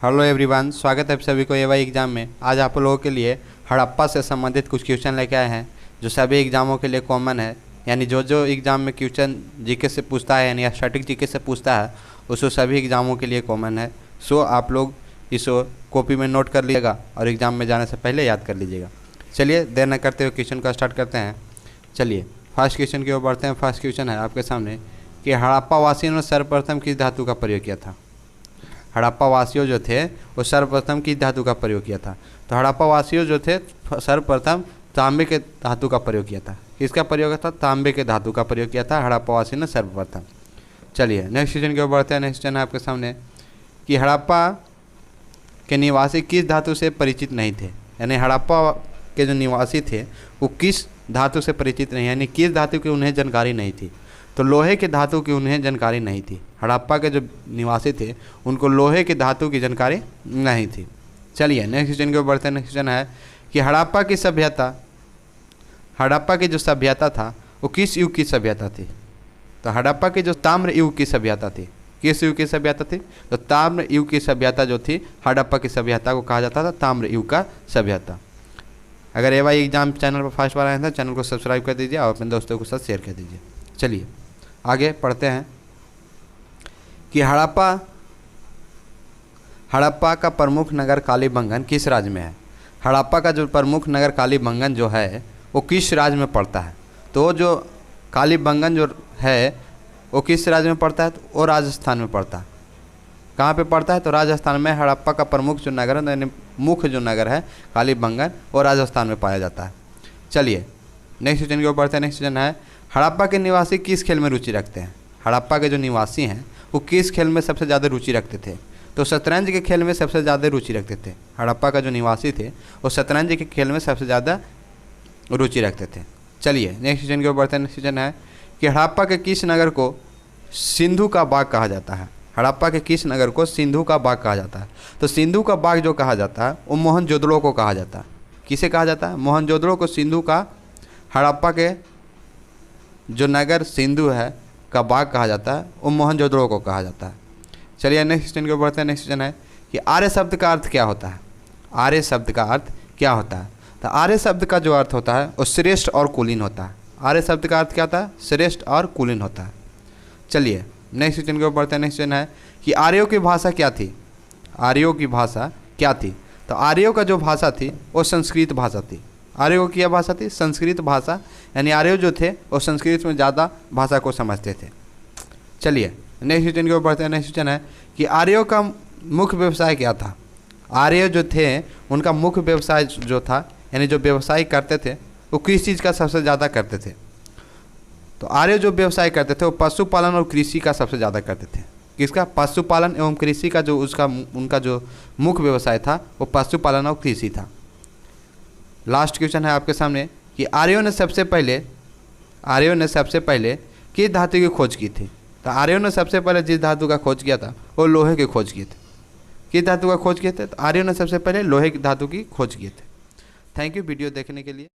Hello everyone, स्वागत है आप सभी को एवाई एग्ज़ाम में। आज आप लोगों के लिए हड़प्पा से संबंधित कुछ क्वेश्चन लेके आए हैं जो सभी एग्ज़ामों के लिए कॉमन है। यानी जो एग्ज़ाम में क्वेश्चन जीके से पूछता है यानी स्टैटिक जीके से पूछता है उसको सभी एग्ज़ामों के लिए कॉमन है। सो आप लोग इसको कॉपी में नोट कर लीजिएगा और एग्ज़ाम में जाने से पहले याद कर लीजिएगा। चलिए देर न करते हुए क्वेश्चन का स्टार्ट करते हैं। चलिए फर्स्ट क्वेश्चन की ओर बढ़ते हैं। फर्स्ट क्वेश्चन है आपके सामने कि हड़प्पा वासियों ने सर्वप्रथम किस धातु का प्रयोग किया था। हड़प्पा वासियों जो थे वो सर्वप्रथम किस धातु का प्रयोग किया था। तो हड़प्पा वासियों जो थे सर्वप्रथम तांबे के धातु का प्रयोग किया था। किसका प्रयोग था? तांबे के धातु का प्रयोग किया था हड़प्पा वासियों ने सर्वप्रथम। चलिए नेक्स्ट क्वेश्चन की ओर बढ़ते हैं। नेक्स्ट क्वेश्चन है आपके सामने कि हड़प्पा के निवासी किस धातु से परिचित नहीं थे। यानी हड़प्पा के जो निवासी थे वो किस धातु से परिचित नहीं, यानी किस धातु की उन्हें जानकारी नहीं थी। तो लोहे के धातु की उन्हें जानकारी नहीं थी। हड़प्पा के जो निवासी थे उनको लोहे के धातु की जानकारी नहीं थी। चलिए नेक्स्ट क्वेश्चन की ओर बढ़ते हैं। नेक्स्ट क्वेश्चन है कि हड़प्पा की जो सभ्यता था वो किस युग की सभ्यता थी। तो हड़प्पा की जो ताम्र युग की सभ्यता थी, किस युग की सभ्यता थी? तो ताम्र युग की सभ्यता जो थी हड़प्पा की सभ्यता को कहा जाता था ताम्र युग का सभ्यता। अगर एवाई एग्जाम चैनल पर फर्स्ट बार आए हैं तो चैनल को सब्सक्राइब कर दीजिए और अपने दोस्तों के साथ शेयर कर दीजिए। चलिए आगे पढ़ते हैं कि हड़प्पा का प्रमुख नगर कालीबंगन किस राज्य में है। हड़प्पा का जो प्रमुख नगर कालीबंगन जो है वो किस राज्य में पड़ता है। तो जो कालीबंगन जो है वो किस राज्य में पड़ता है? तो वो राजस्थान में पड़ता है। कहाँ पे पड़ता है? तो राजस्थान में। हड़प्पा का प्रमुख जो नगर है यानी मुख्य जो नगर है कालीबंगन वो राजस्थान में पाया जाता है। चलिए नेक्स्ट क्वेश्चन की ओर बढ़ते हैं। नेक्स्ट क्वेश्चन है हड़प्पा के निवासी किस खेल में रुचि रखते हैं। हड़प्पा के जो निवासी हैं वो किस खेल में सबसे ज़्यादा रुचि रखते थे। तो शतरंज के खेल में सबसे ज़्यादा रुचि रखते थे। हड़प्पा का जो निवासी थे वो शतरंज के खेल में सबसे ज़्यादा रुचि रखते थे। चलिए नेक्स्ट क्वेश्चन की ओर बढ़ते हैं। नेक्स्ट क्वेश्चन है कि हड़प्पा के किस नगर को सिंधु का बाग कहा जाता है। हड़प्पा के किस नगर को सिंधु का बाग कहा जाता है। तो सिंधु का बाग जो कहा जाता है वो मोहनजोदड़ो को कहा जाता है। किसे कहा जाता है? मोहनजोदड़ो को सिंधु का, हड़प्पा के जो नगर सिंधु है का बाग कहा जाता है वो मोहनजोदड़ो को कहा जाता है। चलिए नेक्स्ट क्वेश्चन को बढ़ते हैं। नेक्स्ट क्वेश्चन है कि आर्य शब्द का अर्थ क्या होता है। आर्य शब्द का अर्थ क्या होता है? तो आर्य शब्द का जो अर्थ होता है वो श्रेष्ठ और कुलीन होता है। आर्य शब्द का अर्थ क्या होता है? श्रेष्ठ और कुलीन होता है। चलिए नेक्स्ट क्वेश्चन को बढ़ते हैं। नेक्स्ट क्वेश्चन है कि आर्यों की भाषा क्या थी। आर्यों की भाषा क्या थी? तो आर्यों का जो भाषा थी वो संस्कृत भाषा थी। आर्यों की क्या भाषा थी? संस्कृत भाषा। यानी आर्य जो थे वो संस्कृत में ज़्यादा भाषा को समझते थे। चलिए नेक्स्ट क्वेश्चन की ओर बढ़ते हैं। नेक्स्ट क्वेश्चन है कि आर्यों का मुख्य व्यवसाय क्या था। आर्य जो थे उनका मुख्य व्यवसाय जो था यानी जो व्यवसाय करते थे वो किस चीज़ का सबसे ज़्यादा करते थे। तो आर्य जो व्यवसाय करते थे वो पशुपालन और कृषि का सबसे ज़्यादा करते थे। किसका? पशुपालन एवं कृषि का जो उनका जो मुख्य व्यवसाय था वो पशुपालन और कृषि था। लास्ट क्वेश्चन है आपके सामने कि आर्यों ने सबसे पहले किस धातु की खोज की थी। तो आर्यों ने सबसे पहले जिस धातु का खोज किया था वो लोहे की खोज किए थे। किस धातु का खोज किए थे? तो आर्यों ने सबसे पहले लोहे की धातु की खोज किए थे। थैंक यू वीडियो देखने के लिए।